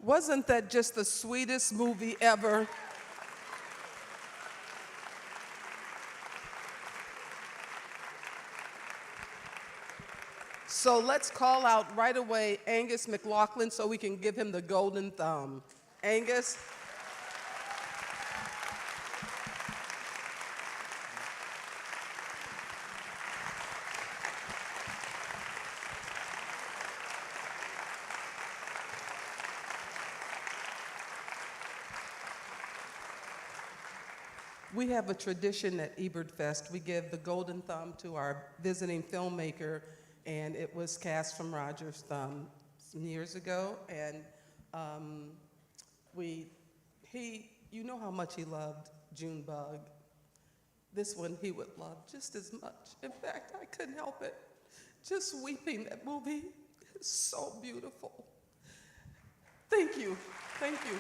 Wasn't that just the sweetest movie ever? So let's call out right away Angus McLaughlin so we can give him the golden thumb. Angus? We have a tradition at Ebertfest. We give the golden thumb to our visiting filmmaker, and it was cast from Roger's thumb some years ago. And you know how much he loved Junebug. This one he would love just as much. In fact, I couldn't help it. Just weeping. That movie is so beautiful. Thank you. Thank you.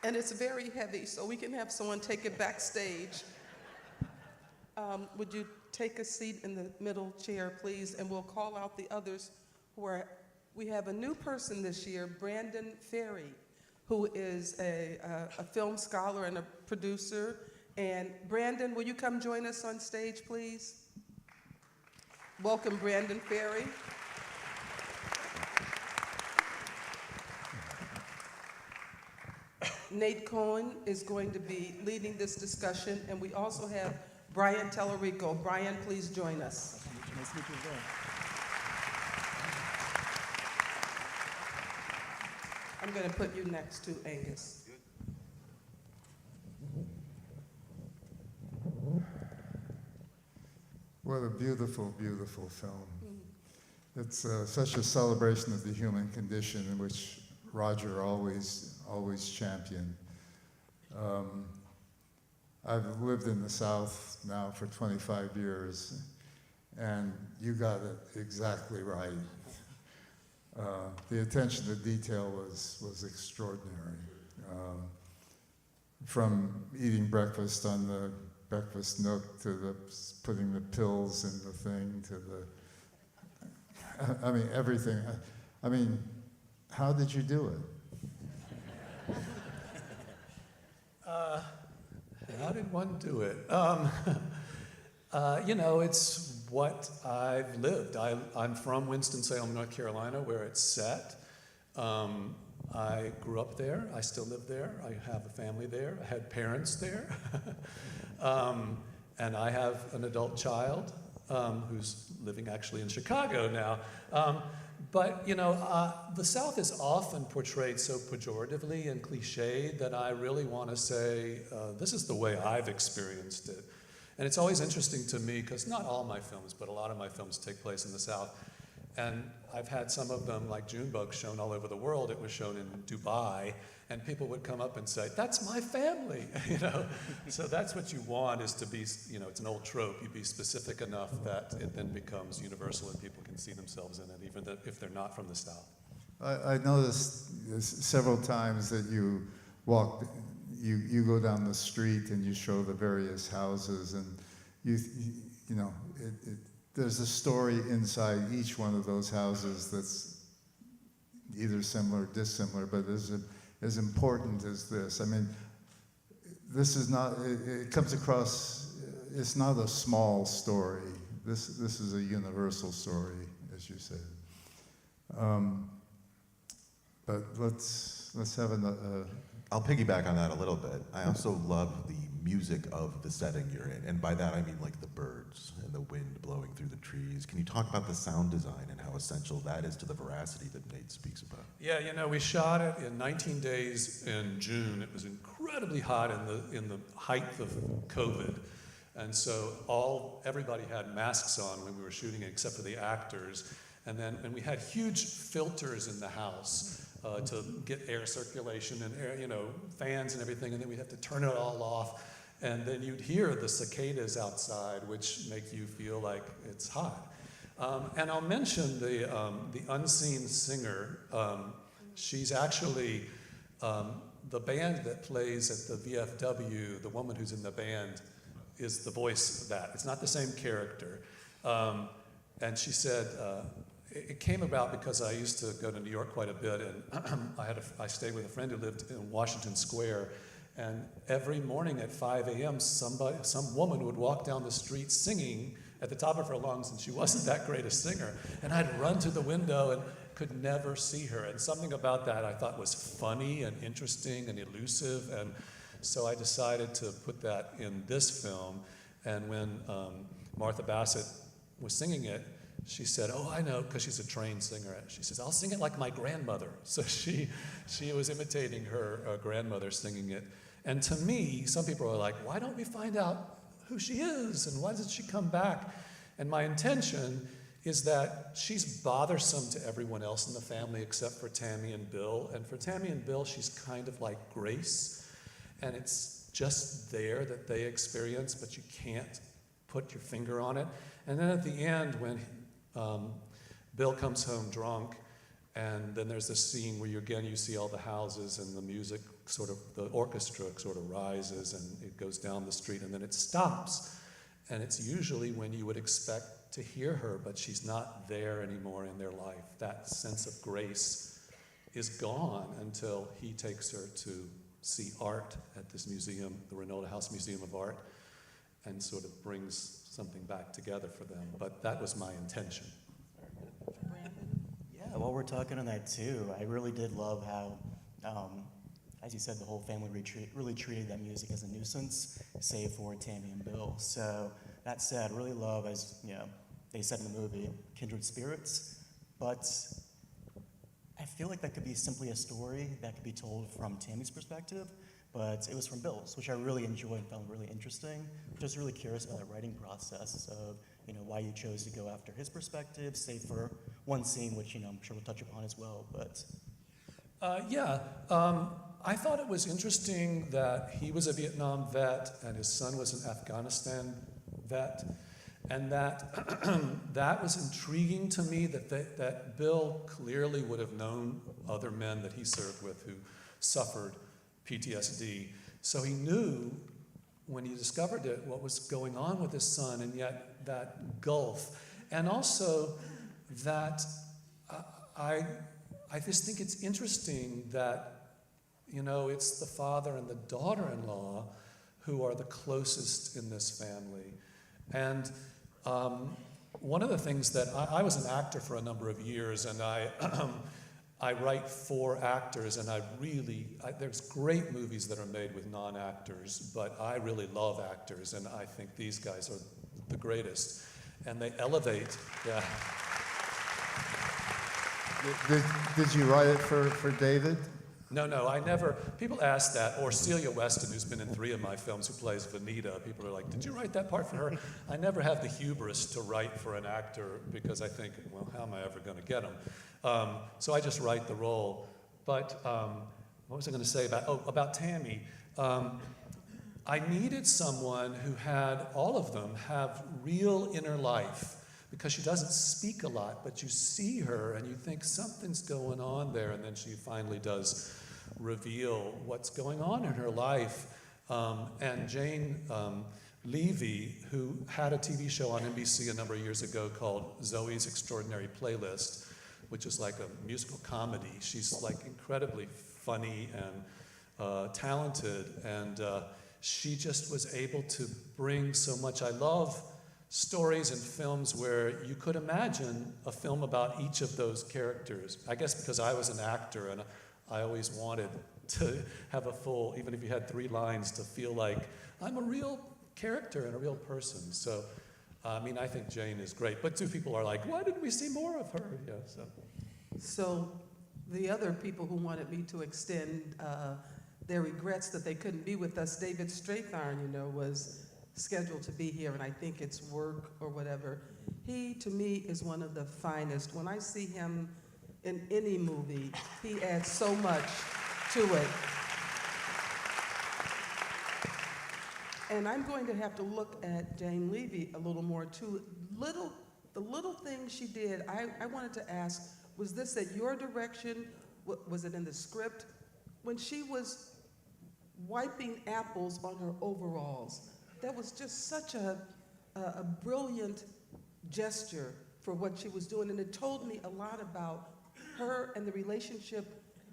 And it's very heavy, so we can have someone take it backstage. Would you take a seat in the middle chair, please? And we'll call out the others we have a new person this year, Brandon Ferry, who is a film scholar and a producer. And Brandon, will you come join us on stage, please? Welcome, Brandon Ferry. Nate Cohen is going to be leading this discussion, and we also have Brian Tellerico. Brian, please join us. Nice to meet you as well. I'm going to put you next to Angus. What a beautiful, beautiful film. It's such a celebration of the human condition in which Roger always championed. I've lived in the South now for 25 years, and you got it exactly right. The attention to detail was extraordinary. From eating breakfast on the breakfast nook to putting the pills in the thing to I mean, everything. I mean, how did you do it? How did one do it? You know, it's what I've lived. I'm from Winston-Salem, North Carolina, where it's set. I grew up there. I still live there. I have a family there. I had parents there. And I have an adult child who's living actually in Chicago now. But, you know, the South is often portrayed so pejoratively and cliched that I really want to say, this is the way I've experienced it. And it's always interesting to me, because not all my films, but a lot of my films take place in the South. And I've had some of them, like Junebug, shown all over the world. It was shown in Dubai, and people would come up and say, that's my family, you know? So that's what you want, is to be, you know, it's an old trope. You be specific enough that it then becomes universal and people can see themselves in it, even if they're not from the South. I noticed several times that you go down the street and you show the various houses, and you know, there's a story inside each one of those houses that's either similar or dissimilar, but as important as this. I mean, this is not, it comes across, it's not a small story. This is a universal story, as you said. But let's have I'll piggyback on that a little bit. I also love the music of the setting you're in, and by that I mean like the birds and the wind blowing through the trees. Can you talk about the sound design and how essential that is to the veracity that Nate speaks about? Yeah, you know, we shot it in 19 days in June. It was incredibly hot in the height of COVID. And so everybody had masks on when we were shooting it, except for the actors. And we had huge filters in the house to get air circulation and air, you know, fans and everything, and then we'd have to turn it all off. And then you'd hear the cicadas outside, which make you feel like it's hot. And I'll mention the unseen singer. She's actually the band that plays at the VFW, the woman who's in the band is the voice of that. It's not the same character. And she said, it came about because I used to go to New York quite a bit, and I stayed with a friend who lived in Washington Square, and every morning at 5 a.m., some woman would walk down the street singing at the top of her lungs, and she wasn't that great a singer. And I'd run to the window and could never see her. And something about that I thought was funny and interesting and elusive, and so I decided to put that in this film. And when Martha Bassett was singing it, she said, "Oh, I know," because she's a trained singer. She says, "I'll sing it like my grandmother." So she was imitating her grandmother singing it. And to me, some people are like, "Why don't we find out who she is, and why doesn't she come back?" And my intention is that she's bothersome to everyone else in the family except for Tammy and Bill. And for Tammy and Bill, she's kind of like Grace, and it's just there that they experience, but you can't put your finger on it. And then at the end, when Bill comes home drunk, and then there's this scene where you see all the houses, and the music the orchestra sort of rises, and it goes down the street, and then it stops. And it's usually when you would expect to hear her, but she's not there anymore in their life. That sense of Grace is gone until he takes her to see art at this museum, the Reynolda House Museum of Art, and sort of brings something back together for them. But that was my intention. Yeah, while we're talking on that too, I really did love how, as you said, the whole family really treated that music as a nuisance, save for Tammy and Bill. So that said, I really love, as they said in the movie, kindred spirits. But I feel like that could be simply a story that could be told from Tammy's perspective, but it was from Bill's, which I really enjoyed and found really interesting. Just really curious about the writing process of why you chose to go after his perspective, save for one scene, which I'm sure we'll touch upon as well. But I thought it was interesting that he was a Vietnam vet and his son was an Afghanistan vet, and that that was intriguing to me, that Bill clearly would have known other men that he served with who suffered PTSD. So he knew when he discovered it what was going on with his son, and yet that gulf. And also that I just think it's interesting that it's the father and the daughter-in-law who are the closest in this family. And one of the things that I was an actor for a number of years, and I write for actors, and there's great movies that are made with non-actors, but I really love actors, and I think these guys are the greatest. And they elevate, yeah. Did you write it for David? No, I never. People ask that, or Celia Weston, who's been in 3 of my films, who plays Vanita. People are like, "Did you write that part for her?" I never have the hubris to write for an actor because I think, well, how am I ever going to get him? So I just write the role. But what was I going to say about Tammy? I needed someone who had, all of them, have real inner life, because she doesn't speak a lot, but you see her and you think something's going on there, and then she finally does reveal what's going on in her life. And Jane Levy, who had a TV show on NBC a number of years ago called Zoe's Extraordinary Playlist, which is like a musical comedy. She's like incredibly funny and talented, and she just was able to bring so much. I love stories and films where you could imagine a film about each of those characters. I guess because I was an actor and I always wanted to have a full, even if you had 3 lines, to feel like I'm a real character and a real person. So, I think Jane is great. But 2 people are like, why didn't we see more of her? Yeah, So the other people who wanted me to extend their regrets that they couldn't be with us, David Strathern, was scheduled to be here, and I think it's work or whatever. He, to me, is one of the finest. When I see him in any movie, he adds so much to it. And I'm going to have to look at Jane Levy a little more, too. The little things she did, I wanted to ask, was this at your direction? Was it in the script? When she was wiping apples on her overalls, that was just such a brilliant gesture for what she was doing, and it told me a lot about her and the relationship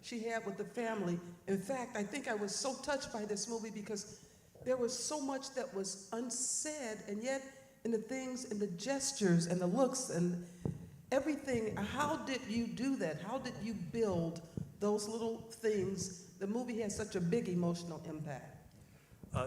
she had with the family. In fact, I think I was so touched by this movie because there was so much that was unsaid, and yet in the things, in the gestures and the looks and everything, how did you do that? How did you build those little things? The movie has such a big emotional impact.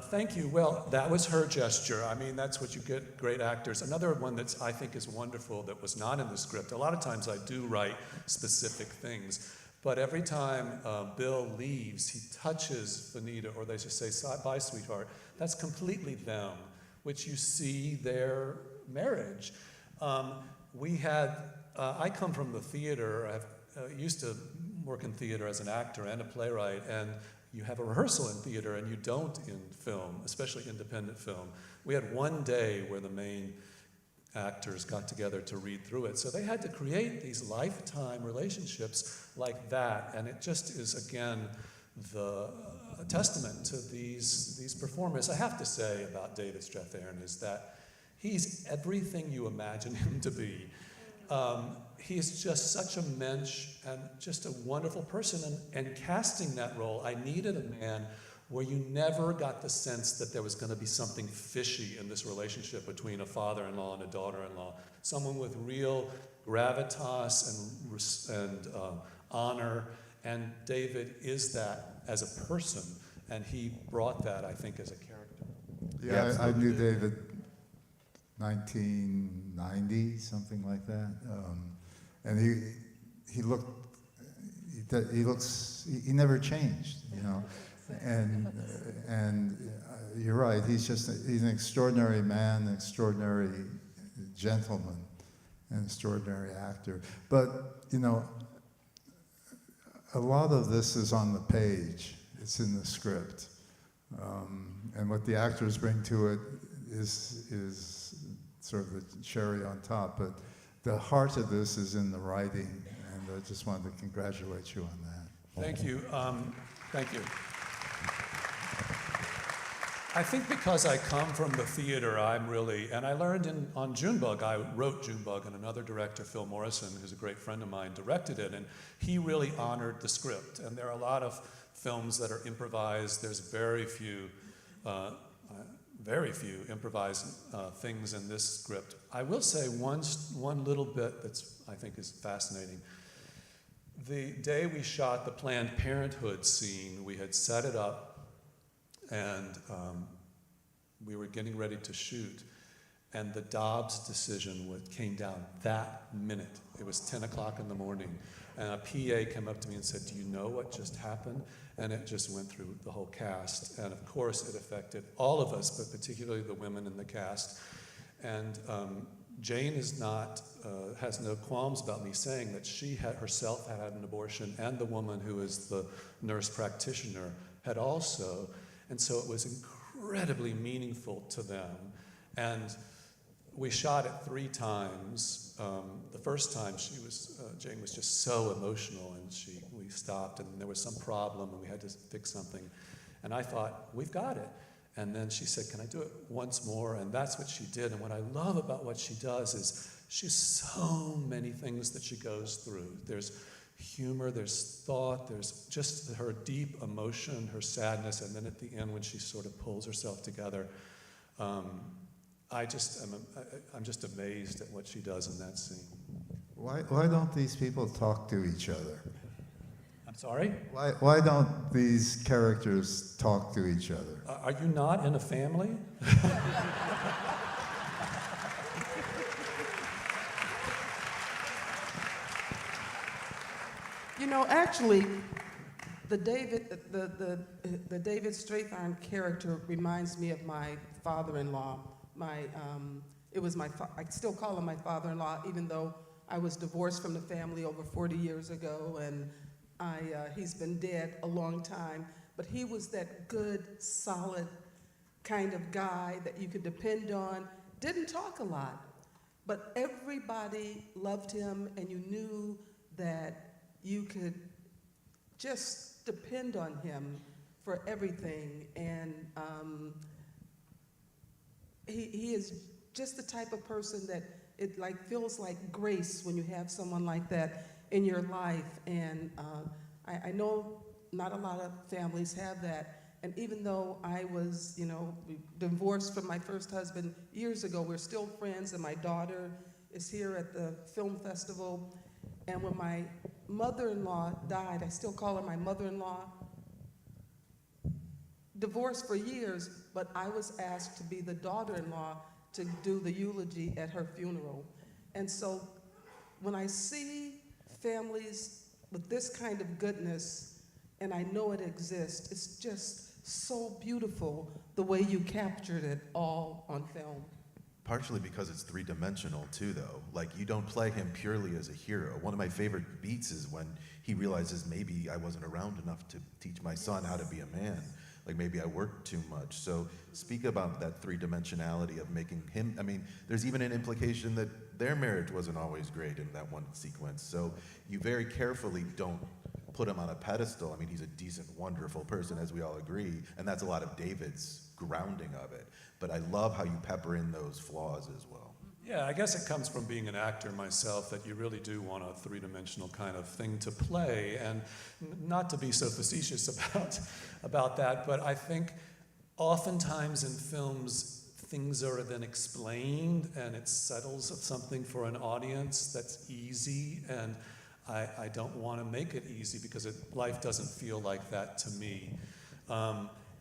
Thank you. Well, that was her gesture. I mean, that's what you get, great actors. Another one that I think is wonderful that was not in the script. A lot of times I do write specific things, but every time Bill leaves, he touches Vanita, or they just say, "Bye, sweetheart." That's completely them, which you see their marriage. I come from the theater. I used to work in theater as an actor and a playwright, and you have a rehearsal in theater and you don't in film, especially independent film. We had one day where the main actors got together to read through it. So they had to create these lifetime relationships like that, and it just is, again, a testament to these performers. I have to say about David Strathairn is that he's everything you imagine him to be. He's just such a mensch and just a wonderful person. And casting that role, I needed a man where you never got the sense that there was going to be something fishy in this relationship between a father-in-law and a daughter-in-law. Someone with real gravitas and honor. And David is that as a person, and he brought that, I think, as a character. Yeah, I knew David 1990, something like that. And he never changed, you know. And you're right, he's an extraordinary man, an extraordinary gentleman, an extraordinary actor. But, you know, a lot of this is on the page. It's in the script. And what the actors bring to it is sort of the cherry on top. But the heart of this is in the writing, and I just wanted to congratulate you on that. Thank you. Thank you. I think because I come from the theater, and I learned on Junebug, I wrote Junebug, and another director, Phil Morrison, who's a great friend of mine, directed it, and he really honored the script. And there are a lot of films that are improvised. There's very few improvised things in this script. I will say one little bit that's I think is fascinating. The day we shot the Planned Parenthood scene, we had set it up, and we were getting ready to shoot, and the Dobbs decision came down that minute. It was 10 o'clock in the morning, and a PA came up to me and said, "Do you know what just happened?" And it just went through the whole cast, and of course it affected all of us, but particularly the women in the cast. And Jane has no qualms about me saying that she herself had an abortion, and the woman who is the nurse practitioner had also. And so it was incredibly meaningful to them. And we shot it 3 times. The first time Jane was just so emotional, and we stopped, and there was some problem, and we had to fix something. And I thought, we've got it. And then she said, "Can I do it once more?" And that's what she did. And what I love about what she does is she's so many things that she goes through. There's humor, there's thought, there's just her deep emotion, her sadness, and then at the end when she sort of pulls herself together, I'm just amazed at what she does in that scene. Why don't these people talk to each other? I'm sorry? Why don't these characters talk to each other? Are you not in a family? You know, actually, the David Strathairn character reminds me of my father-in-law. I still call him my father-in-law, even though I was divorced from the family over 40 years ago, and he's been dead a long time. But he was that good, solid kind of guy that you could depend on. Didn't talk a lot, but everybody loved him, and you knew that you could just depend on him for everything. And he is just the type of person that it like feels like grace when you have someone like that in your life. And I know not a lot of families have that. And even though I was, you know, divorced from my first husband years ago, we're still friends, and my daughter is here at the film festival. And when my mother-in-law died, I still call her my mother-in-law. Divorced for years, but I was asked to be the daughter-in-law to do the eulogy at her funeral. And so when I see families with this kind of goodness, and I know it exists, it's just so beautiful the way you captured it all on film. Partially because it's three-dimensional too, though. Like, you don't play him purely as a hero. One of my favorite beats is when he realizes maybe I wasn't around enough to teach my son how to be a man. Like, maybe I worked too much. So speak about that three-dimensionality of making him, I mean, there's even an implication that their marriage wasn't always great in that one sequence. So you very carefully don't put him on a pedestal. I mean, he's a decent, wonderful person, as we all agree, and that's a lot of David's grounding of it. But I love how you pepper in those flaws as well. Yeah, I guess it comes from being an actor myself, that you really do want a three-dimensional kind of thing to play, and not to be so facetious about that, but I think oftentimes in films things are then explained and it settles something for an audience that's easy, and I don't want to make it easy because life doesn't feel like that to me.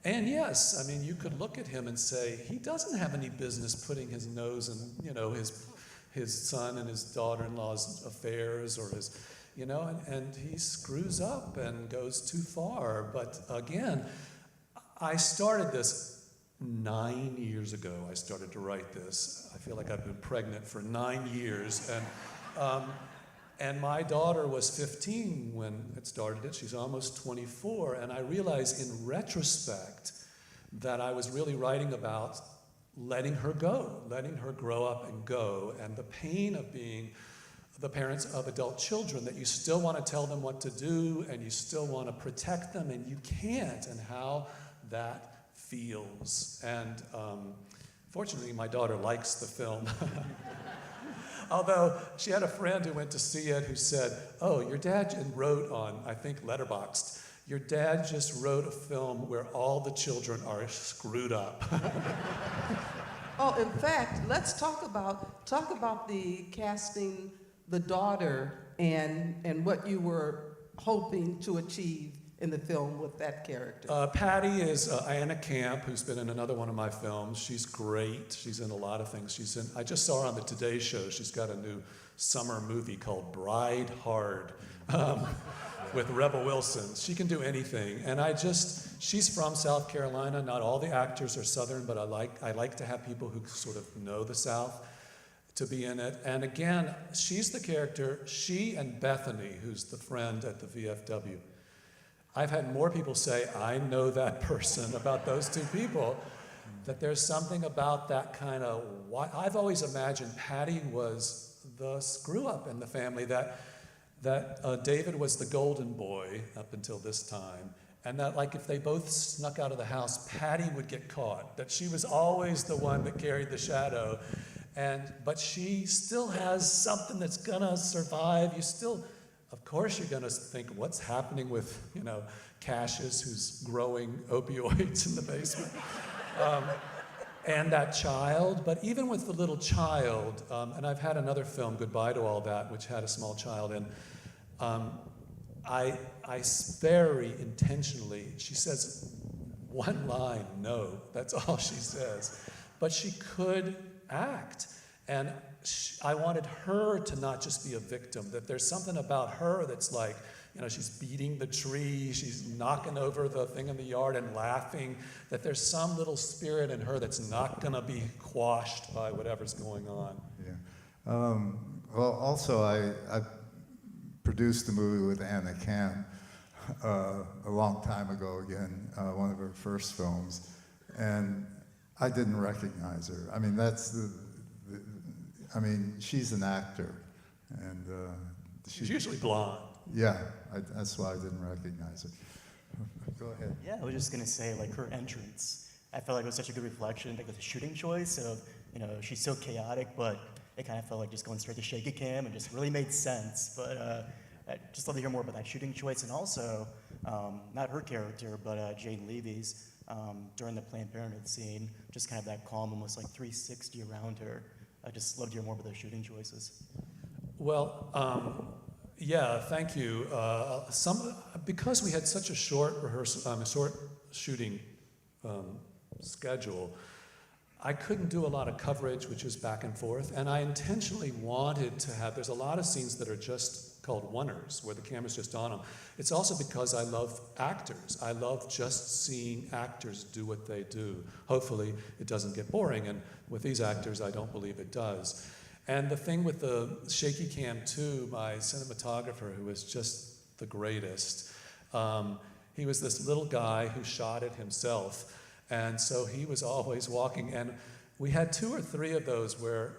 And yes, I mean, you could look at him and say, he doesn't have any business putting his nose in, you know, his son and his daughter-in-law's affairs, or his, you know, and he screws up and goes too far. But again, I started this 9 years ago. I started to write this. I feel like I've been pregnant for 9 years, and my daughter was 15 when it started. She's almost 24, and I realized in retrospect that I was really writing about letting her go, letting her grow up and go, and the pain of being the parents of adult children, that you still want to tell them what to do, and you still want to protect them, and you can't, and how that feels. And fortunately, my daughter likes the film. Although she had a friend who went to see it who said, oh, your dad wrote on, I think, Letterboxd, your dad just wrote a film where all the children are screwed up. Oh, in fact, let's talk about the casting the daughter and what you were hoping to achieve in the film with that character. Patty is Anna Camp, who's been in another one of my films. She's great. She's in a lot of things. I just saw her on the Today Show. She's got a new summer movie called Bride Hard with Rebel Wilson. She can do anything. And she's from South Carolina. Not all the actors are Southern, but I like to have people who sort of know the South to be in it. And again, she's the character. She and Bethany, who's the friend at the VFW. I've had more people say, I know that person, about those two people, that there's something about that kind of, I've always imagined Patty was the screw-up in the family, that David was the golden boy up until this time, and that like if they both snuck out of the house, Patty would get caught, that she was always the one that carried the shadow, but she still has something that's gonna survive. Of course you're going to think, what's happening with, Cassius, who's growing opioids in the basement, and that child. But even with the little child, and I've had another film, Goodbye to All That, which had a small child in, I very intentionally, she says one line, no, that's all she says. But she could act. And I wanted her to not just be a victim, that there's something about her that's like, she's beating the tree, she's knocking over the thing in the yard and laughing, that there's some little spirit in her that's not going to be quashed by whatever's going on. Yeah. Well, also, I produced a movie with Anna Camp a long time ago again, one of her first films, and I didn't recognize her. I mean, she's an actor, and She's usually blonde. Yeah, that's why I didn't recognize her. Go ahead. Yeah, I was just gonna say, like, her entrance I felt like it was such a good reflection, like the shooting choice of, she's so chaotic, but it kind of felt like just going straight to shaky cam and just really made sense. But I'd just love to hear more about that shooting choice, and also, not her character, but Jane Levy's, during the Planned Parenthood scene, just kind of that calm, almost like 360 around her. I'd just love to hear more about those shooting choices. Well, yeah, thank you. Because we had such a short short shooting schedule, I couldn't do a lot of coverage, which is back and forth, and I intentionally wanted to have, there's a lot of scenes that are just called oneers, where the camera's just on them. It's also because I love actors. I love just seeing actors do what they do. Hopefully, it doesn't get boring, and with these actors, I don't believe it does. And the thing with the shaky cam too, my cinematographer, who was just the greatest, he was this little guy who shot it himself. And so he was always walking, and we had 2 or 3 of those where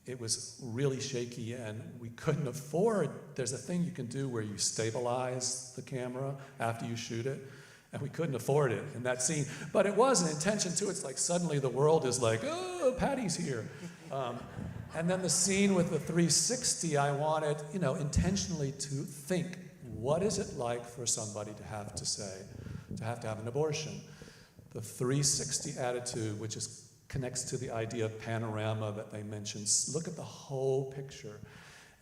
it was really shaky and we couldn't afford, there's a thing you can do where you stabilize the camera after you shoot it, and we couldn't afford it in that scene. But it was an intention too. It's like suddenly the world is like, oh, Patty's here. And then the scene with the 360, I wanted, intentionally to think, what is it like for somebody to have to have an abortion? The 360 attitude, which connects to the idea of panorama that they mentioned. Look at the whole picture.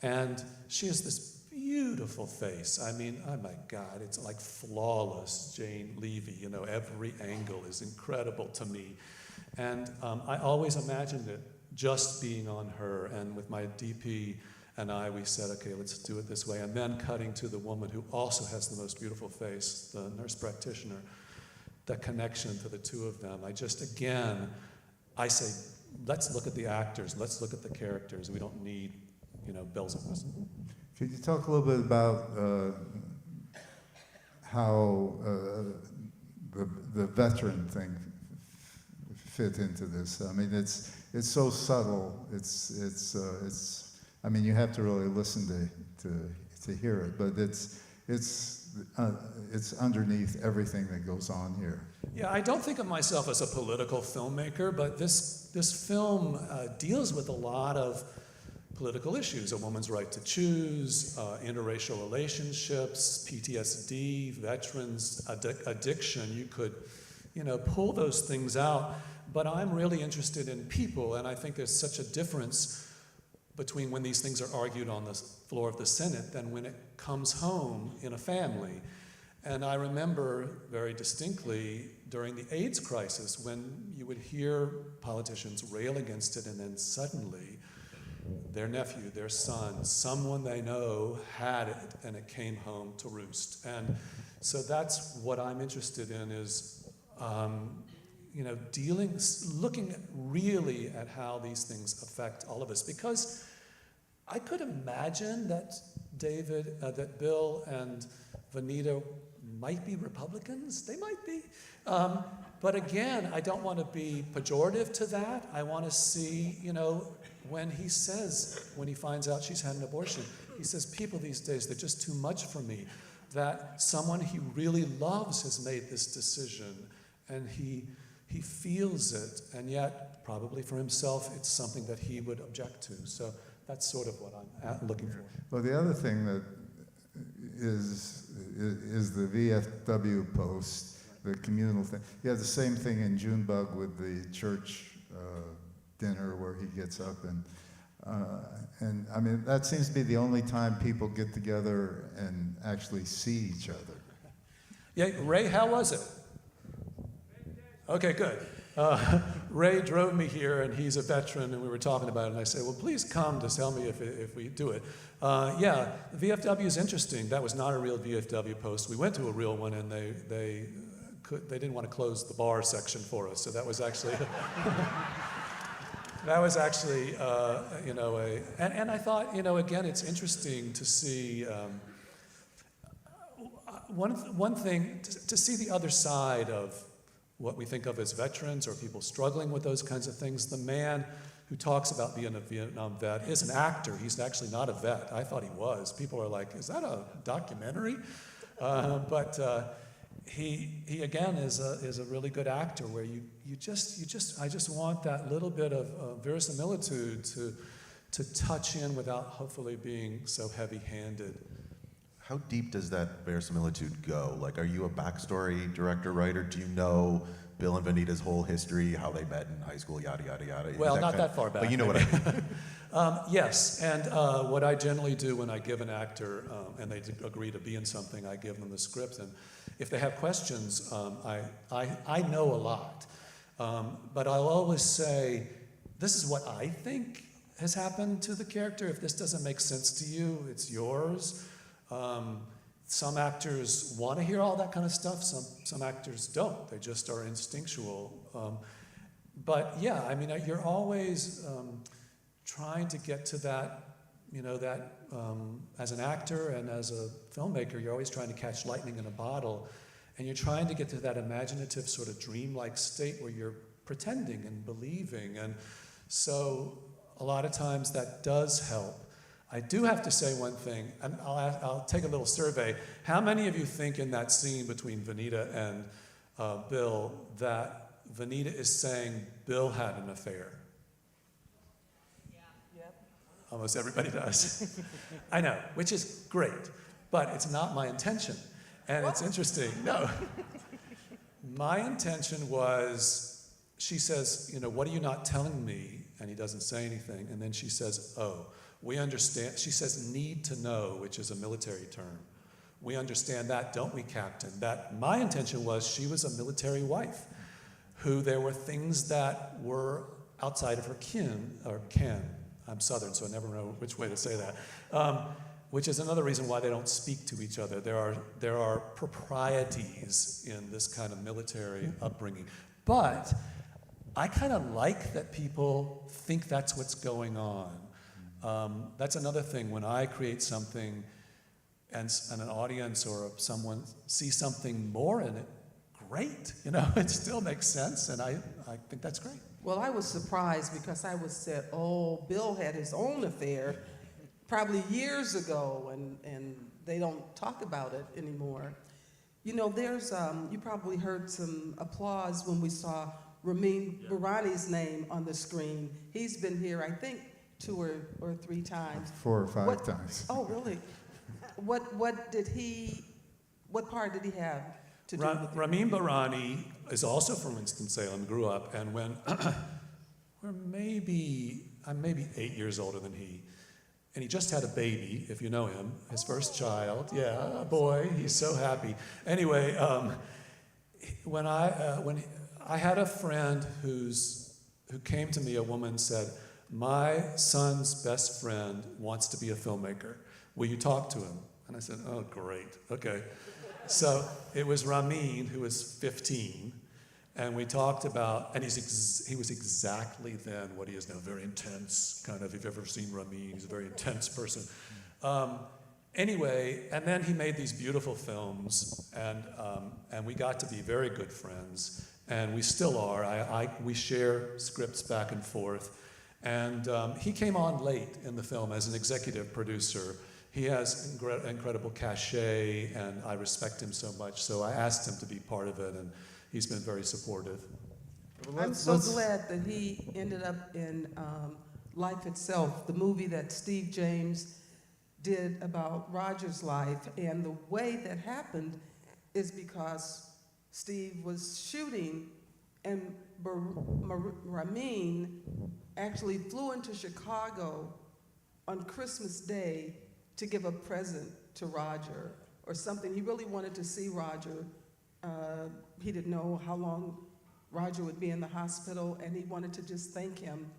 And she has this beautiful face. I mean, oh my God, it's like flawless Jane Levy. Every angle is incredible to me. And I always imagined it just being on her. And with my DP and we said, okay, let's do it this way. And then cutting to the woman who also has the most beautiful face, the nurse practitioner. The connection to the two of them. I say, let's look at the actors, let's look at the characters. We don't need, bells and whistles. Could you talk a little bit about how the veteran thing fit into this? I mean, it's so subtle. I mean, you have to really listen to hear it, but it's underneath everything that goes on here. Yeah, I don't think of myself as a political filmmaker, but this film deals with a lot of political issues: a woman's right to choose, interracial relationships, PTSD, veterans, addiction. You could, pull those things out. But I'm really interested in people, and I think there's such a difference between when these things are argued on the floor of the Senate than when it comes home in a family. And I remember very distinctly during the AIDS crisis when you would hear politicians rail against it, and then suddenly their nephew, their son, someone they know had it, and it came home to roost. And so that's what I'm interested in is, looking really at how these things affect all of us. Because I could imagine that that Bill and Vanita might be Republicans. They might be. But again, I don't want to be pejorative to that. I want to see, when he finds out she's had an abortion, he says, people these days, they're just too much for me. That someone he really loves has made this decision, and he feels it, and yet, probably for himself, it's something that he would object to. So that's sort of what I'm looking for. Well, the other thing that is the VFW post, the communal thing. You have the same thing in Junebug with the church dinner where he gets up and I mean, that seems to be the only time people get together and actually see each other. Yeah, Ray, how was it? Okay, good. Ray drove me here, and he's a veteran, and we were talking about it, and I said, well, please come to tell me if we do it. Yeah, the VFW is interesting. That was not a real VFW post. We went to a real one, and they didn't want to close the bar section for us, so that was actually... and I thought, again, it's interesting to see one thing, to see the other side of what we think of as veterans or people struggling with those kinds of things. The man who talks about being a Vietnam vet is an actor. He's actually not a vet. I thought he was. People are like, is that a documentary? But he again is a really good actor where I just want that little bit of verisimilitude to touch in without hopefully being so heavy-handed. How deep does that verisimilitude go? Like, are you a backstory director, writer? Do you know Bill and Vanita's whole history, how they met in high school, yada, yada, yada? Well, not that far back. But you know what I mean. Yes, and what I generally do when I give an actor, and they agree to be in something, I give them the script, and if they have questions, I know a lot. But I'll always say, this is what I think has happened to the character. If this doesn't make sense to you, it's yours. Some actors want to hear all that kind of stuff. Some actors don't. They just are instinctual. But yeah, I mean, you're always trying to get to that, as an actor and as a filmmaker, you're always trying to catch lightning in a bottle, and you're trying to get to that imaginative sort of dreamlike state where you're pretending and believing. And so a lot of times that does help. I do have to say one thing, and I'll take a little survey. How many of you think in that scene between Vanita and Bill that Vanita is saying Bill had an affair? Almost everybody does. I know, which is great, but it's not my intention. And it's interesting. No. My intention was, she says, what are you not telling me? And he doesn't say anything. And then she says, oh, we understand. She says, need to know, which is a military term. We understand that, don't we, Captain? That my intention was she was a military wife who there were things that were outside of her kin. I'm Southern, so I never know which way to say that. Which is another reason why they don't speak to each other. There are proprieties in this kind of military upbringing. But I kind of like that people think that's what's going on. That's another thing. When I create something and an audience or someone sees something more in it, great. It still makes sense, and I think that's great. Well, I was surprised because I was said, oh, Bill had his own affair probably years ago, and they don't talk about it anymore. There's, you probably heard some applause when we saw Ramin Barani's name on the screen. He's been here, I think, 2 or 3 times. 4 or 5 times. Oh, really? What part did he have to do with it? Ramin Barani is also from Winston-Salem, grew up, and when I'm maybe 8 years older than he, and he just had a baby, if you know him, his first child. Yeah, a boy, he's so happy. Anyway, when I had a friend who came to me, a woman said, my son's best friend wants to be a filmmaker. Will you talk to him? And I said, oh, great, okay. So it was Ramin, who was 15, and we talked about, and he was exactly then what he is now, very intense, kind of, if you've ever seen Ramin, he's a very intense person. Anyway, and then he made these beautiful films, and we got to be very good friends, and we still are. We share scripts back and forth, and he came on late in the film as an executive producer. He has incredible cachet, and I respect him so much, so I asked him to be part of it, and he's been very supportive. I'm so glad that he ended up in Life Itself, the movie that Steve James did about Roger's life. And the way that happened is because Steve was shooting, and Ramin actually flew into Chicago on Christmas Day to give a present to Roger or something. He really wanted to see Roger. He didn't know how long Roger would be in the hospital, and he wanted to just thank him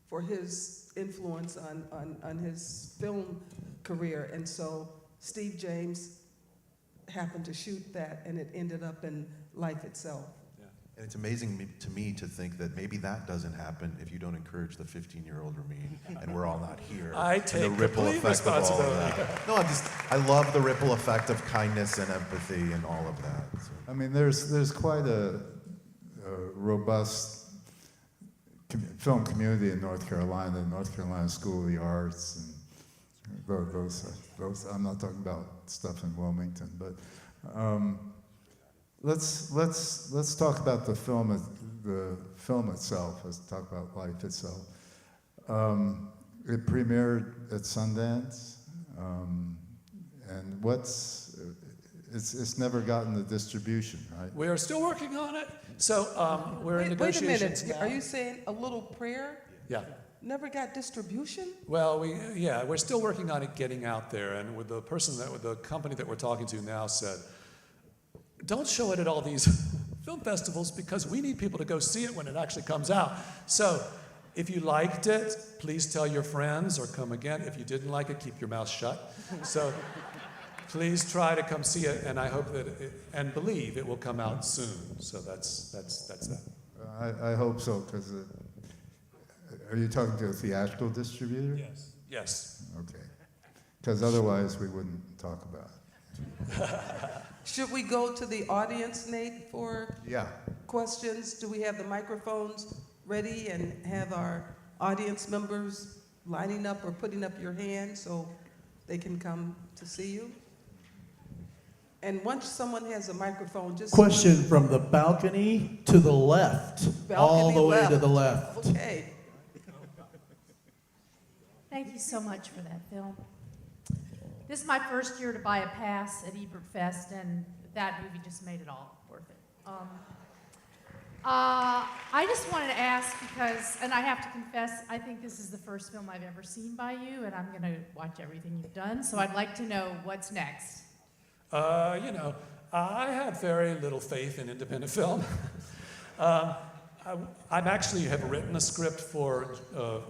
for his influence on his film career. And so Steve James happened to shoot that, and it ended up in Life Itself. And it's amazing to me to think that maybe that doesn't happen if you don't encourage the 15-year-old Ramin, and we're all not here. I take and the ripple complete effect of all of responsibility. that. No, I love the ripple effect of kindness and empathy and all of that. So. I mean, there's quite a robust film community in North Carolina, North Carolina School of the Arts, and those. I'm not talking about stuff in Wilmington, but let's talk about the film itself. Let's talk about life itself. It premiered at Sundance, and it's never gotten the distribution, right? We are still working on it. So we're in Wait a negotiations minute, now. are you saying a little prayer Yeah. never got distribution? Well, we're still working on it getting out there. And with the company that we're talking to now said, don't show it at all these film festivals because we need people to go see it when it actually comes out. So if you liked it, please tell your friends or come again. If you didn't like it, keep your mouth shut. So please try to come see it, and I hope that and believe it will come out soon. So that's that. I hope so, because are you talking to a theatrical distributor? Yes. Yes. Okay. Because otherwise we wouldn't talk about it. Should we go to the audience, Nate, for Yeah. questions? Do we have the microphones ready and have our audience members lining up or putting up your hand so they can come to see you? And once someone has a microphone, just... Question from the balcony to the left, all Balcony the way to left. the left. Okay. Thank you so much for that film. This is my first year to buy a pass at Ebertfest, and that movie just made it all worth it. I just wanted to ask because, and I have to confess, I think this is the first film I've ever seen by you, and I'm going to watch everything you've done, so I'd like to know what's next. I have very little faith in independent film. I actually have written a script for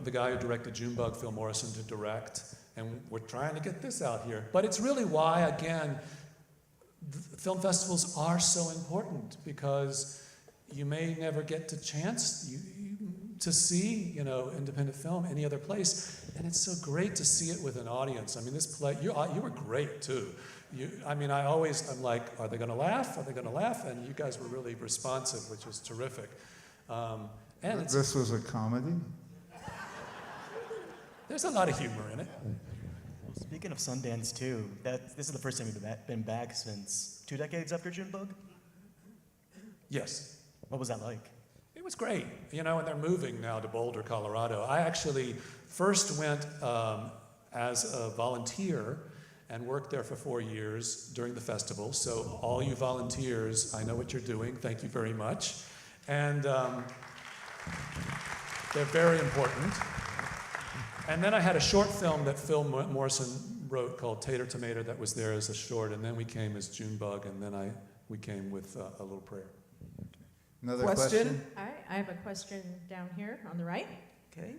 the guy who directed Junebug, Phil Morrison, to direct, and we're trying to get this out here. But it's really why, again, film festivals are so important, because you may never get the chance to see, independent film any other place, and it's so great to see it with an audience. I mean, this play, you were great too. I'm like, are they going to laugh? Are they going to laugh? And you guys were really responsive, which was terrific. And This was a comedy? there's a lot of humor in it. Well, speaking of Sundance too, this is the first time you've been back since 2 decades after Junebug. Yes. What was that like? It was great, and they're moving now to Boulder, Colorado. I actually first went as a volunteer and worked there for 4 years during the festival. So all you volunteers, I know what you're doing. Thank you very much. And they're very important. And then I had a short film that Phil Morrison wrote called Tater Tomato that was there as a short, and then we came as Junebug, and then we came with a little prayer. Another Question? All right, I have a question down here on the right. Okay.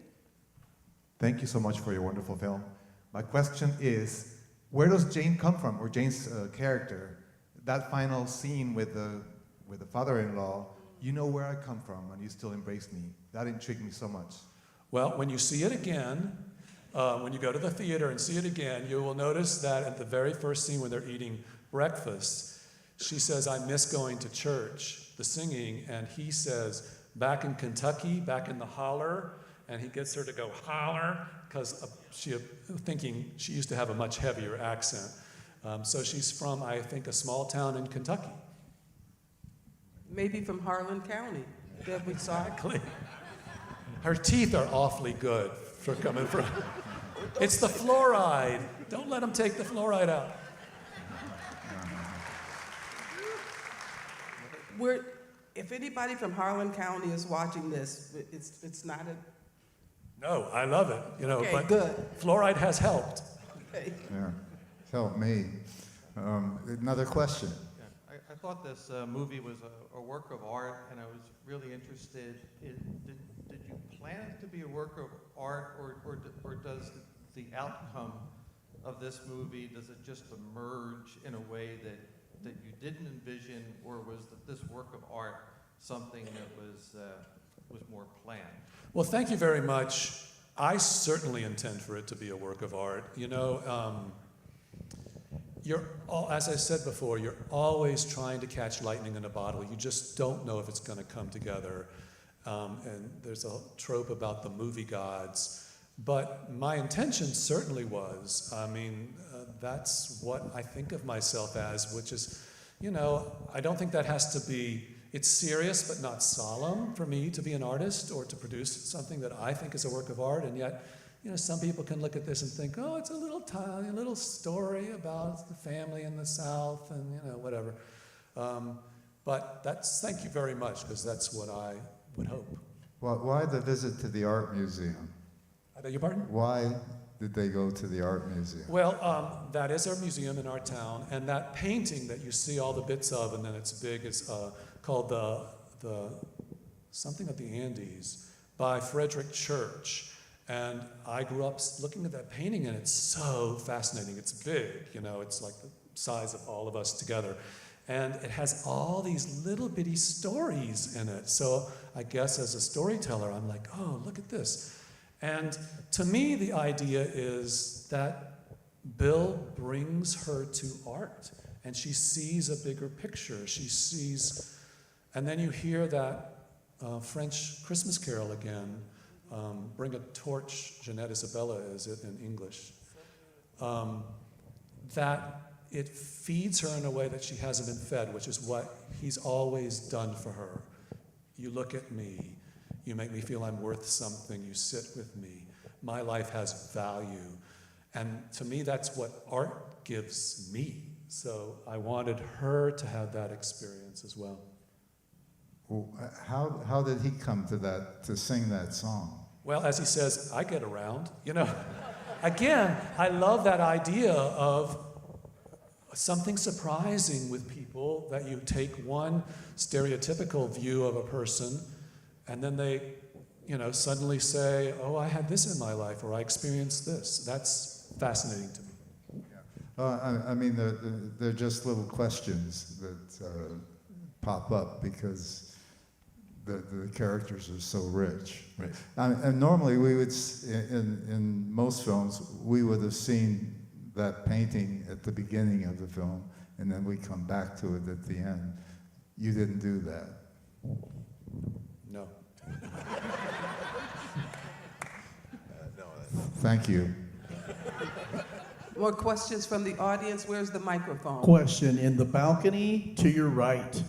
Thank you so much for your wonderful film. My question is, where does Jane come from, or Jane's character? That final scene with the father-in-law, you know where I come from, and you still embrace me. That intrigued me so much. Well, when you see it again, when you go to the theater and see it again, you will notice that at the very first scene when they're eating breakfast, she says, I miss going to church, the singing, and he says, back in Kentucky, back in the holler, and he gets her to go holler, because thinking she used to have a much heavier accent. So she's from, I think, a small town in Kentucky. Maybe from Harlan County that we saw. Exactly. Her teeth are awfully good for coming from. It's the fluoride. Don't let them take the fluoride out. If anybody from Harlan County is watching this, it's not a... No, I love it. Okay, but good. fluoride has helped. Okay. Yeah, help me. Another question. Yeah, I thought this movie was a work of art, and I was really interested in, did you plan it to be a work of art, or does the outcome of this movie, does it just emerge in a way that you didn't envision, or was this work of art something that was more planned? Well, thank you very much. I certainly intend for it to be a work of art. As I said before, you're always trying to catch lightning in a bottle. You just don't know if it's going to come together. And there's a trope about the movie gods. But my intention certainly was, that's what I think of myself as, which is, you know, I don't think that has to be, it's serious but not solemn for me to be an artist or to produce something that I think is a work of art, and yet, you know, some people can look at this and think, oh, it's a little tiny, little story about the family in the South and, you know, whatever. But thank you very much, because that's what I would hope. Why the visit to the art museum? I beg your pardon? Why did they go to the art museum? Well, that is our museum in our town, and that painting that you see all the bits of, and then it's big, is called the something of the Andes by Frederick Church. And I grew up looking at that painting, and it's so fascinating. It's big, you know, it's like the size of all of us together. And it has all these little bitty stories in it. So I guess as a storyteller, I'm like, oh, look at this. And to me, the idea is that Bill brings her to art, and she sees a bigger picture. She sees, and then you hear that French Christmas carol again, Bring a Torch, Jeanette Isabella is it in English, that it feeds her in a way that she hasn't been fed, which is what he's always done for her. You look at me, you make me feel I'm worth something, you sit with me, my life has value. And to me, that's what art gives me. So I wanted her to have that experience as well. Well, how did he come to sing that song? Well, as he says, I get around, you know. Again, I love that idea of something surprising with people, that you take one stereotypical view of a person and then they, you know, suddenly say, oh, I had this in my life, or I experienced this. That's fascinating to me. I mean, they're just little questions that pop up because the characters are so rich. Right. And normally we would, in most films, we would have seen that painting at the beginning of the film, and then we come back to it at the end. You didn't do that. No. Thank you. More questions from the audience? Where's the microphone? Question in the balcony to your right.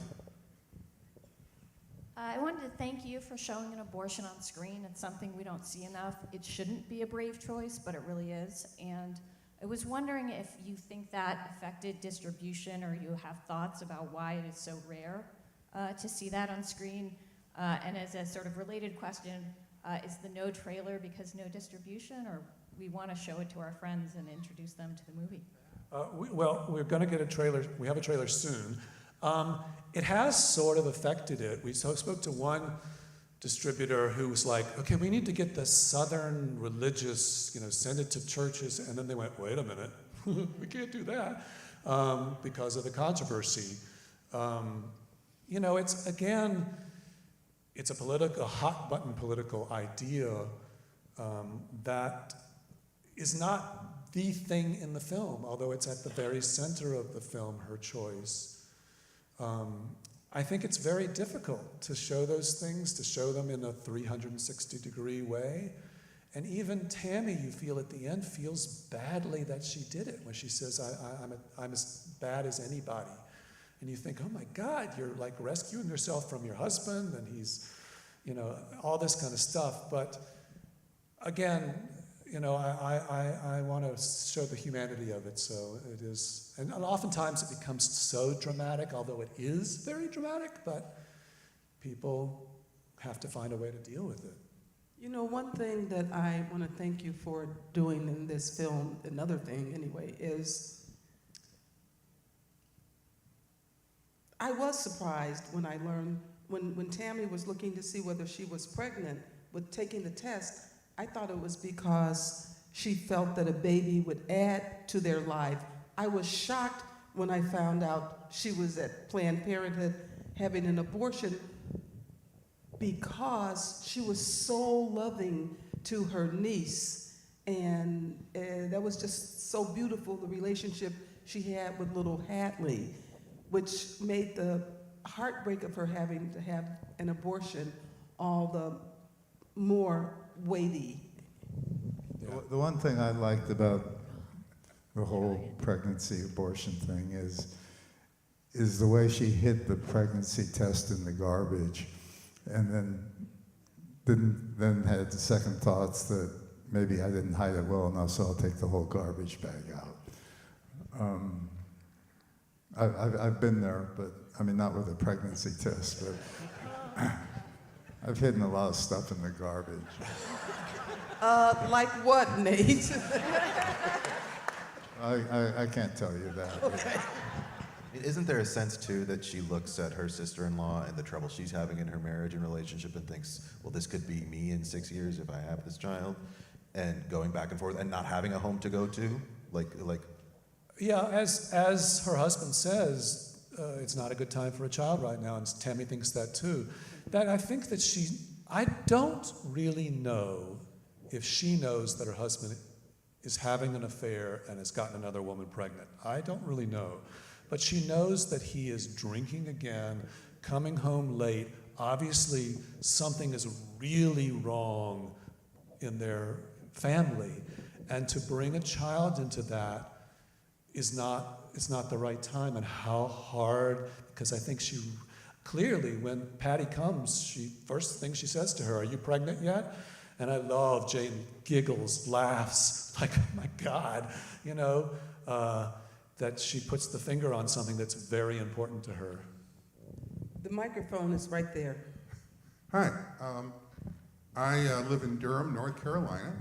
I wanted to thank you for showing an abortion on screen. It's something we don't see enough. It shouldn't be a brave choice, but it really is. And I was wondering if you think that affected distribution, or you have thoughts about why it is so rare to see that on screen. And as a sort of related question, is the no trailer because no distribution, or we want to show it to our friends and introduce them to the movie? Well, we're going to get a trailer. We have a trailer soon. It has sort of affected it. We spoke to one distributor who was like, okay, we need to get the Southern religious, you know, send it to churches. And then they went, wait a minute, we can't do that because of the controversy. You know, it's, again, it's a hot button political idea that is not the thing in the film, although it's at the very center of the film, her choice. I think it's very difficult to show those things, to show them in a 360-degree way. And even Tammy, you feel at the end, feels badly that she did it when she says, I'm as bad as anybody. And you think, oh my God, you're like rescuing yourself from your husband, and he's, you know, all this kind of stuff. But again, you know, I want to show the humanity of it, so it is, and oftentimes it becomes so dramatic, although it is very dramatic, but people have to find a way to deal with it. You know, one thing that I want to thank you for doing in this film, another thing anyway, is I was surprised when I learned, when Tammy was looking to see whether she was pregnant with taking the test, I thought it was because she felt that a baby would add to their life. I was shocked when I found out she was at Planned Parenthood having an abortion because she was so loving to her niece. And that was just so beautiful, the relationship she had with little Hadley, which made the heartbreak of her having to have an abortion all the more weighty. Yeah. The one thing I liked about the whole pregnancy abortion thing is is the way she hid the pregnancy test in the garbage, and then had the second thoughts that maybe I didn't hide it well enough, so I'll take the whole garbage bag out. I've been there, but I mean, not with a pregnancy test, but I've hidden a lot of stuff in the garbage. Like what, Nate? I can't tell you that. Okay. Isn't there a sense, too, that she looks at her sister-in-law and the trouble she's having in her marriage and relationship and thinks, well, this could be me in 6 years if I have this child, and going back and forth and not having a home to go to? Like. Yeah, as her husband says, it's not a good time for a child right now, and Tammy thinks that too. That I think that I don't really know if she knows that her husband is having an affair and has gotten another woman pregnant. I don't really know. But she knows that he is drinking again, coming home late. Obviously, something is really wrong in their family. And to bring a child into that is not the right time. And how hard, because I think she clearly, when Patty comes, first thing she says to her, "Are you pregnant yet?" And I love Jane giggles, laughs, like, oh my God, that she puts the finger on something that's very important to her. The microphone is right there. Hi, I live in Durham, North Carolina,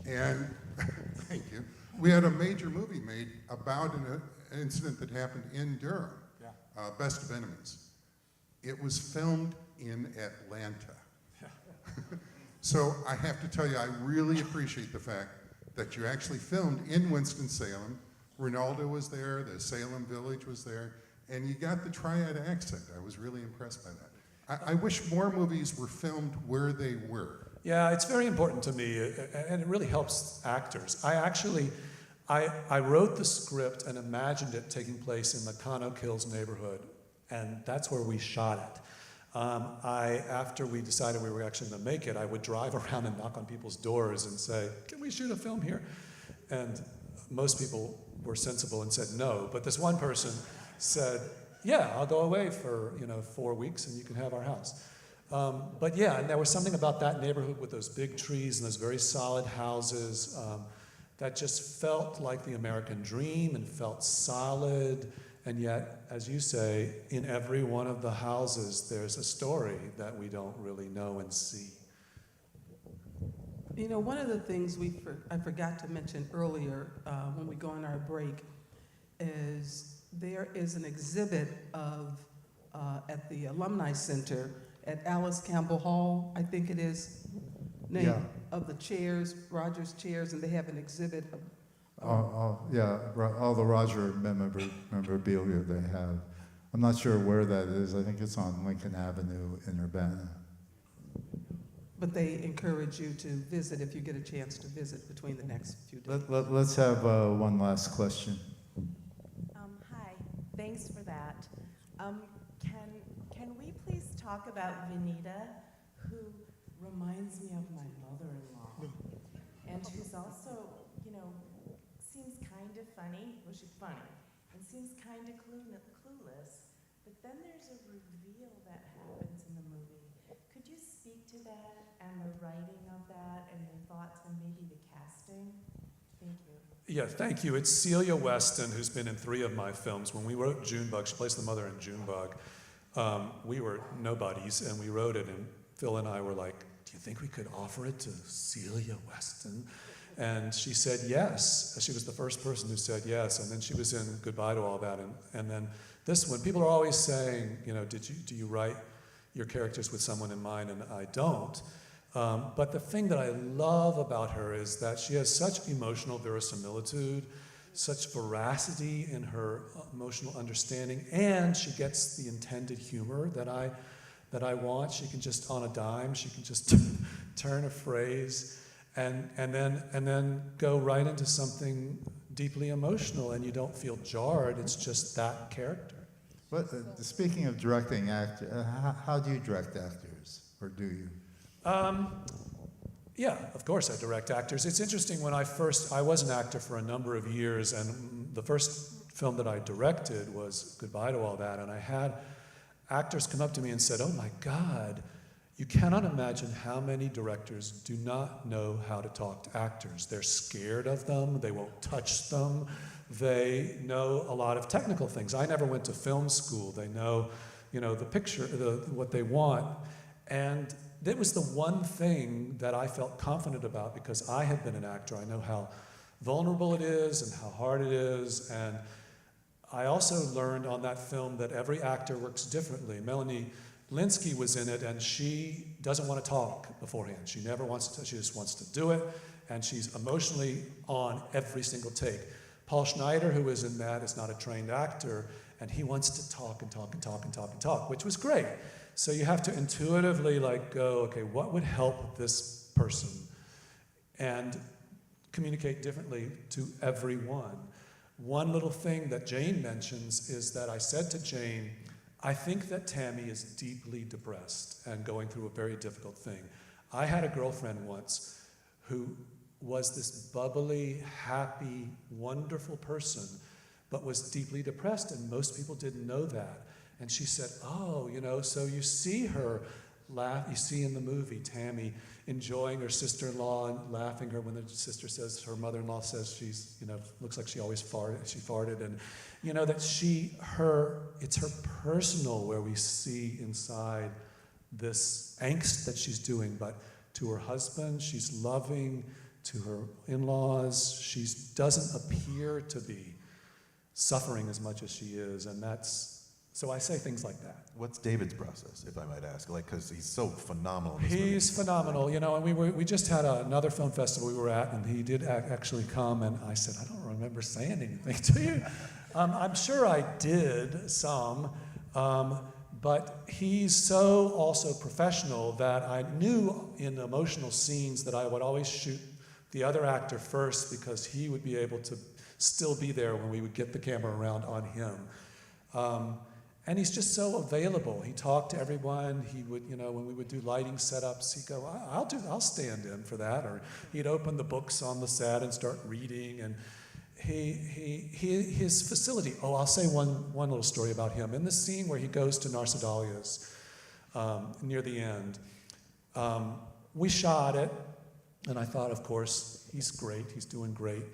and thank you. We had a major movie made about an incident that happened in Durham, Best of Enemies. It was filmed in Atlanta. So I have to tell you, I really appreciate the fact that you actually filmed in Winston-Salem. Ronaldo was there, the Salem Village was there, and you got the triad accent. I was really impressed by that. I wish more movies were filmed where they were. Yeah, it's very important to me, and it really helps actors. I wrote the script and imagined it taking place in the Cano Hills neighborhood, and that's where we shot it. After we decided we were actually going to make it, I would drive around and knock on people's doors and say, "Can we shoot a film here?" And most people were sensible and said no, but this one person said, "Yeah, I'll go away for 4 weeks and you can have our house." But yeah, and there was something about that neighborhood with those big trees and those very solid houses that just felt like the American dream and felt solid. And yet, as you say, in every one of the houses, there's a story that we don't really know and see. One of the things I forgot to mention earlier when we go on our break is there is an exhibit at the Alumni Center at Alice Campbell Hall, I think it is, of the chairs, Rogers chairs, and they have an exhibit of All the Roger memorabilia they have. I'm not sure where that is. I think it's on Lincoln Avenue in Urbana. But they encourage you to visit if you get a chance to visit between the next few days. Let's have one last question. Hi, thanks for that. Can we please talk about Venita, who reminds me of my mother-in-law, and who's also, seems kind of funny. Well, she's funny, and seems kind of clueless. But then there's a reveal that happens in the movie. Could you speak to that and the writing of that and your thoughts on maybe the casting? Thank you. Yeah, thank you. It's Celia Weston, who's been in 3 of my films. When we wrote Junebug, she plays the mother in Junebug. We were nobodies, and we wrote it, and Phil and I were like, "Do you think we could offer it to Celia Weston?" And she said yes. She was the first person who said yes, and then she was in Goodbye to All That. And then this one, people are always saying, do you write your characters with someone in mind? And I don't. But the thing that I love about her is that she has such emotional verisimilitude, such veracity in her emotional understanding, and she gets the intended humor that I want. She can just, on a dime, she can just turn a phrase and then go right into something deeply emotional, and you don't feel jarred. It's just that character. But speaking of directing actors, how do you direct actors, or do you? Yeah, of course I direct actors. It's interesting, when I was an actor for a number of years, and the first film that I directed was Goodbye to All That, and I had actors come up to me and said, "Oh my God, you cannot imagine how many directors do not know how to talk to actors. They're scared of them, they won't touch them, they know a lot of technical things. I never went to film school. They know, the picture, what they want." And that was the one thing that I felt confident about because I had been an actor. I know how vulnerable it is and how hard it is. And I also learned on that film that every actor works differently. Melanie Linsky was in it, and she doesn't want to talk beforehand. She never wants to, she just wants to do it, and she's emotionally on every single take. Paul Schneider, who is in that, is not a trained actor, and he wants to talk and talk and talk and talk and talk, which was great. So you have to intuitively go, okay, what would help this person? And communicate differently to everyone. One little thing that Jane mentions is that I said to Jane, I think that Tammy is deeply depressed and going through a very difficult thing. I had a girlfriend once who was this bubbly, happy, wonderful person, but was deeply depressed, and most people didn't know that. And she said, oh, so you see her laugh, you see in the movie Tammy enjoying her sister-in-law and laughing her when the sister says, her mother-in-law says she's, looks like she always farted, and that it's her personal where we see inside this angst that she's doing, but to her husband, she's loving, to her in-laws, she doesn't appear to be suffering as much as she is, and so I say things like that. What's David's process, if I might ask? Because he's so phenomenal in this movie. He's phenomenal, and we just had another film festival we were at, and he did actually come, and I said, I don't remember saying anything to you. I'm sure I did some, but he's so also professional that I knew in emotional scenes that I would always shoot the other actor first because he would be able to still be there when we would get the camera around on him. And he's just so available. He talked to everyone. He would, when we would do lighting setups, he'd go, I'll stand in for that. Or he'd open the books on the set and start reading. And his facility, I'll say one little story about him. In the scene where he goes to Narcidalia's near the end, we shot it, and I thought, of course, he's great, he's doing great.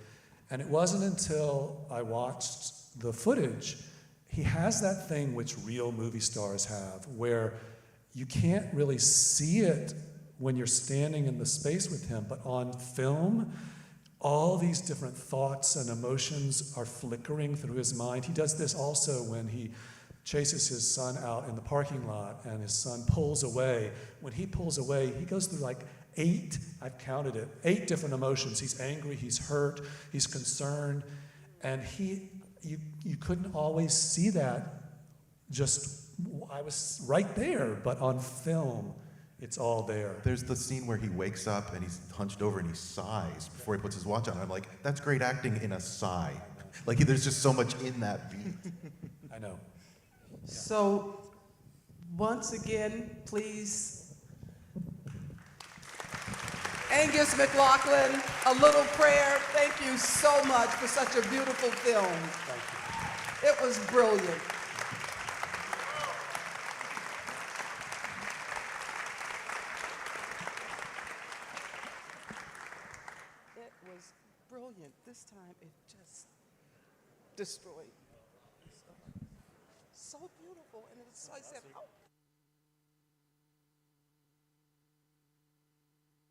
And it wasn't until I watched the footage, he has that thing which real movie stars have, where you can't really see it when you're standing in the space with him, but on film, all these different thoughts and emotions are flickering through his mind. He does this also when he chases his son out in the parking lot and his son pulls away. When he pulls away, he goes through I've counted it, 8 different emotions. He's angry, he's hurt, he's concerned, and you couldn't always see that. I was right there, but on film, it's all there. There's the scene where he wakes up and he's hunched over and he sighs before he puts his watch on. I'm like, that's great acting in a sigh. There's just so much in that beat. I know. So, once again, please, Angus McLaughlin, a little prayer. Thank you so much for such a beautiful film. Thank you. It was brilliant. It was brilliant. This time it just destroyed. So beautiful. And I said, how